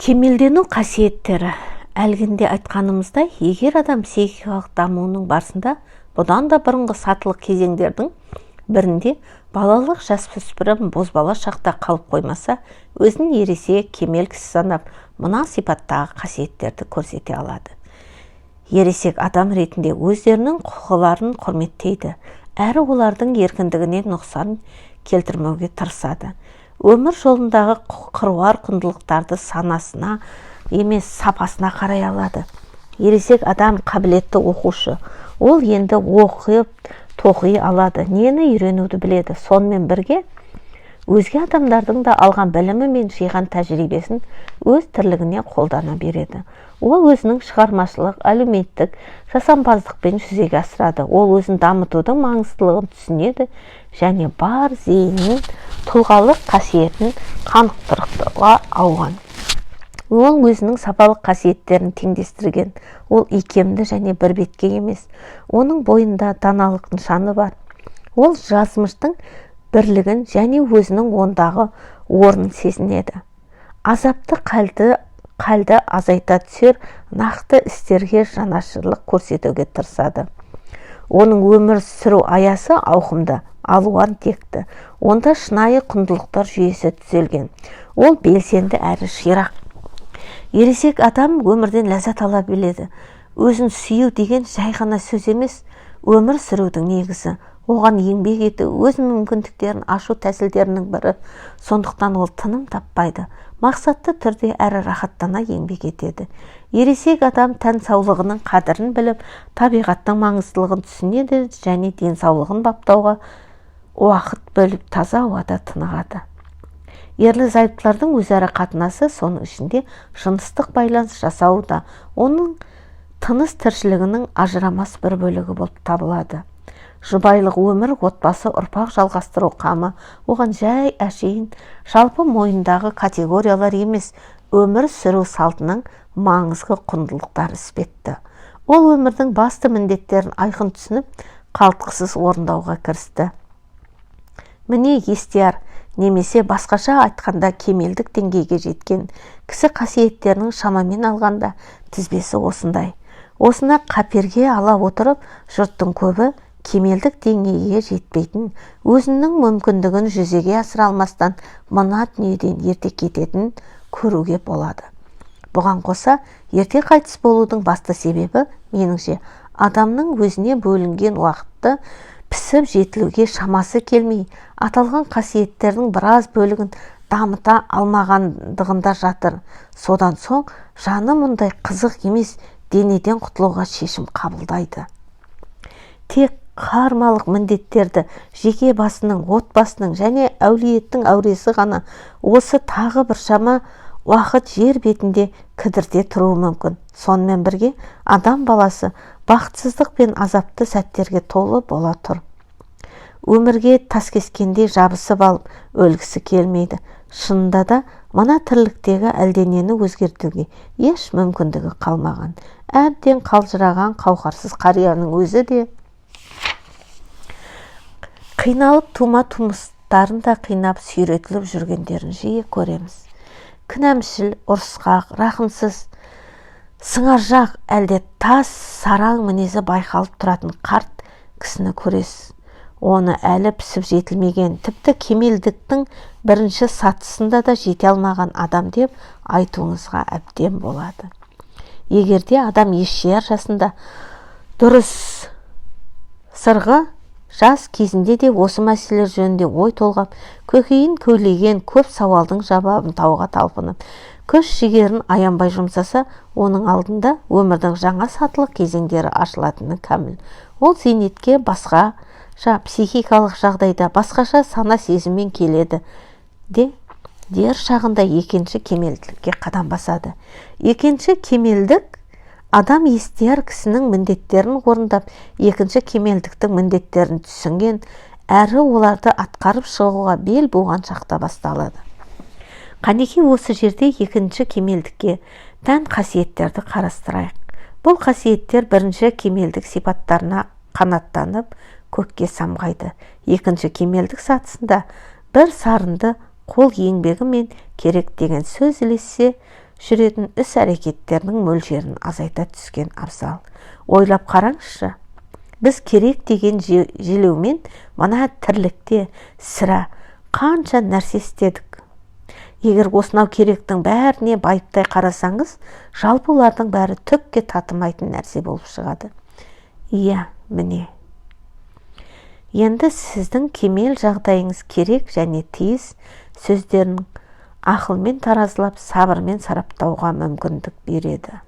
Кемелдену қасиеттері. Әлгінде айтқанымыздай, егер адам психикалық дамуының барысында бұдан да бұрынғы сатылық кезеңдердің бірінде балалық жасөспірім бозбала шақта қалып қоймаса, өзін ересек кемел кісі санап, мына сипаттағы қасиеттерді көрсете алады. Ересек адам ретінде өздерінің құқыларын құрметтейді, әрі олардың еркіндігіне нұқсан келтірмеуге тырысады. Өмір жолындағы қыруар құндылықтарды санасына емес сапасына қарай алады. Ересек адам қабілетті оқушы. Ол енді оқып, тоқи алады, нені үйренуді біледі. Сонымен бірге өзге адамдардың да алған білімі мен жиған тәжірибесін өз тірлігіне қолдана береді. Ол өзінің шығармашылық, әлеуметтік жасампаздықпен жүзеге асырады. Ол өзін дамытудың маңыздылығын түсінеді және бар зейінін тұлғалық қасиетін қанықтыруға ауған. Ол өзінің сапалық қасиеттерін теңдестірген. Ол икемді және бірбеткей емес. Оның бойында даналық нышаны бар. Ол жазмыштың бірлігін және өзінің ондағы орнын сезінеді. Азапты қалды азайта түсер нақты істерге жанашырлық көрсетуге тырысады. Оның өмір сүру аясы ауқымды, алуан текті. Онда шынайы құндылықтар жүйесі түзелген. Ол белсенді әрі ширақ. Ересек адам өмірден ләззат ала біледі. Өзін сүю деген жай ғана сөз емес, өмір сүрудің негізі. Оған еңбек ету, өз мүмкіндіктерін ашу тәсілдерінің бірі. Сондықтан ол тыным таппайды. Мақсатты түрде әрі рахаттана еңбек етеді. Ересек адам тән саулығының қадірін біліп, табиғаттың маңыздылығын түсінеді және денсаулығын баптауға уақыт бөліп таза ауада тынығады. Ерлі-зайыптылардың өзара қатынасы, соның ішінде жыныстық байланыс жасауы да оның тыныс тіршілігінің ажырамас бір бөлігі болып табылады. Жұбайлық өмір, отбасы, ұрпақ жалғастыру қамы оған жай әшейін жалпы мойындағы категориялар емес, өмір сүру салтының маңызды құндылықтары іспетті. Ол өмірдің басты міндеттерін айқын түсініп, қалтқысыз орындауға кірісті. Міне естияр, немесе басқаша айтқанда кемелдік деңгейге жеткен кісі қасиеттерінің шамамен алғанда тізбесі осындай. Осыны қаперге ала отырып, жұрттың көбі кемелдік деңгейге жетпейтін, өзінің мүмкіндігін жүзеге асыра алмастан мына дүниеден ерте кететінін көруге болады. Бұған қоса, ерте қайтыс болудың басты себебі, меніңше, адамның өзіне бөлінген уақытты пісіп жетілуге шамасы келмей, аталған қасиеттердің біраз бөлігін дамыта алмағандығында жатыр. Содан соң, жаны мұндай қызық емес денеден құтылуға шешім қабылдайды. Тек қармалық міндеттерді жеке басының, отбасының және әулиеттің әуресі ғана осы тағы біршама уақыт жер бетінде кідірте тұруы мүмкін. Сонымен бірге адам баласы бақытсыздық пен азапты сәттерге толы бола тұр. Өмірге таскескендей жабысып алып өлгісі келмейді. Шынында да мына тірліктегі әлденені өзгертуге еш мүмкіндігі қалмаған. Әбден қалжыраған қауқарсыз қарияның өзі де қиналып тума-тумыстарын да қинап сүйретіліп жүргендерін жиі көреміз. Кінәмшіл, ұрысқақ, рақымсыз, сыңаржақ әлде тас сараң мінезі байқалып тұратын қарт кісіні көресіз. Оны әлі пісіп жетілмеген, тіпті кемелдіктің бірінші сатысында да жете алмаған адам деп айтуыңызға әбден болады. Егерде адам еш жасында дұрыс сырғы жас кезінде де осы мәселелер жөнінде ой толғап, көкейін көйлеген көп сауалдың жауабын тауға талпынып, күш-жігерін аянбай жұмсаса, оның алдында өмірдің жаңа сатылық кезеңдері ашылатыны кәміл. Ол зейнетке басқаша психикалық жағдайда басқаша сана сезіммен келеді де, дер шағында екінші кемелдікке қадам басады. Екінші кемелдік адам естияр кісінің міндеттерін орындап, екінші кемелдіктің міндеттерін түсінген, әрі оларды атқарып шығуға бел буған шақта басталады. Қанеки осы жерде екінші кемелдікке тән қасиеттерді қарастырайық. Бұл қасиеттер бірінші кемелдік сипаттарына қанаттанып, көкке самғайды. Екінші кемелдік сатысында бір сарынды қол еңбегі мен керек деген сөз ілесе жүретін іс-әрекеттердің мөлшерін азайта түскен абзал. Ойлап қараңызшы, біз керек деген желеумен мына тірлікте сірә қанша нәрсе істедік. Егер осынау керектің бәріне байыптай қарасаңыз, жалпы олардың бәрі түкке татымайтын нәрсе болып шығады. Иә, міне. Енді сіздің кемел жағдайыңыз керек және тиіс сөздерін ақылмен таразылап, сабырмен сараптауға мүмкіндік береді.